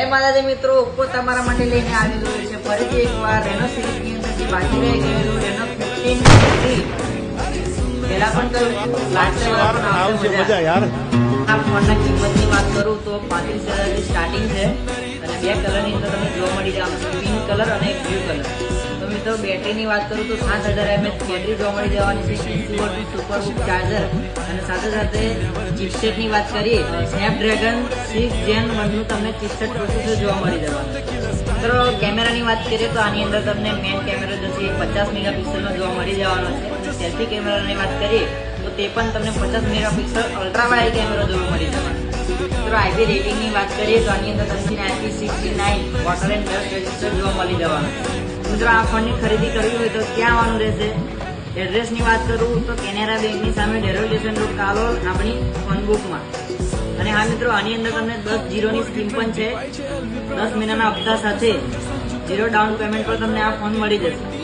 જય માતાજી મિત્રો, ઓપ્પો તમારા માટે લઈને આવેલું છે ફરીથી એકવાર રેનો સિરીઝની અંદર જે બાકી રહી ગયેલું રેનો 15 પહેલા પણ કહ્યું લાસ્ટ ટાઈમ આવશે મજા યાર। આ ફોનના કિંમતની વાત કરું તો 35,000 થી સ્ટાર્ટિંગ છે અને બે કલરની અંદર તમને જોવા મળી જવાનું છે, પિંક કલર અને બ્લુ કલર। તો મિત્રો બેટરીની વાત કરું તો 7000 mAh બેટરી જોવા મળી જવાની છે, 80 વોટનું સુપરબુક ચાર્જર અને સાથે સાથે ચિપસેટની વાત કરીએ સ્નેપડ્રેગન 6 Gen 1 નું તમને ચિપસેટ પ્રોસેસર જોવા મળી જવાનું। મિત્રો કેમેરાની વાત કરીએ તો આની અંદર તમને મેઇન કેમેરો જશે 50 મેગાપિક્સલનો જોવા મળી જવાનો છે અને સેલ્ફી કેમેરાની વાત કરીએ તો તે પણ તમને 50 મેગાપિક્સલ અલ્ટ્રા વાઇડ કેમેરો જોવા મળી જવાનો। મિત્રો આઈપી રેટિંગની વાત કરીએ તો આની અંદર તમને IP69 water and dust resistor જોવા મળી જવાનો। મિત્રો આ ફોનની ખરીદી કરવી હોય તો ક્યાં આવવાનું રહેશે? એડ્રેસની વાત કરું તો કેનેરા બેંકની સામે ડેરોલેશન રોડ કાલોલ આપણી ફોનબુકમાં। અને હા મિત્રો આની અંદર તમને 10 ની સ્કીમ પણ છે, 10 મહિનાના હપ્તા સાથે 0 ડાઉન પેમેન્ટ પર તમને આ ફોન મળી જશે।